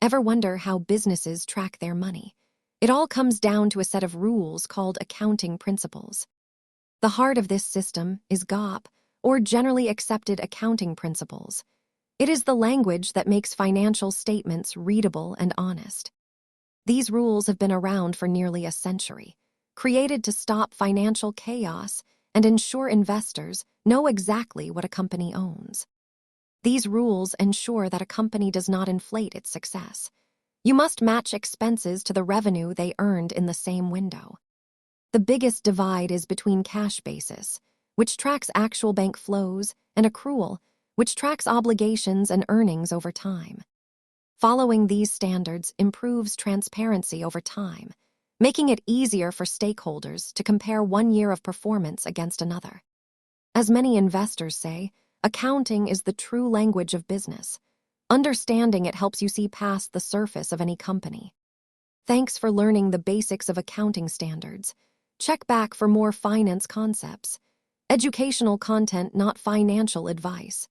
Ever wonder how businesses track their money? It all comes down to a set of rules called accounting principles. The heart of this system is GAAP, or Generally Accepted Accounting Principles. It is the language that makes financial statements readable and honest. These rules have been around for nearly a century, created to stop financial chaos and ensure investors know exactly what a company owns. These rules ensure that a company does not inflate its success. You must match expenses to the revenue they earned in the same window. The biggest divide is between cash basis, which tracks actual bank flows, and accrual, which tracks obligations and earnings over time. Following these standards improves transparency over time, making it easier for stakeholders to compare one year of performance against another. As many investors say, accounting is the true language of business. Understanding it helps you see past the surface of any company. Thanks for learning the basics of accounting standards. Check back for more finance concepts. Educational content, not financial advice.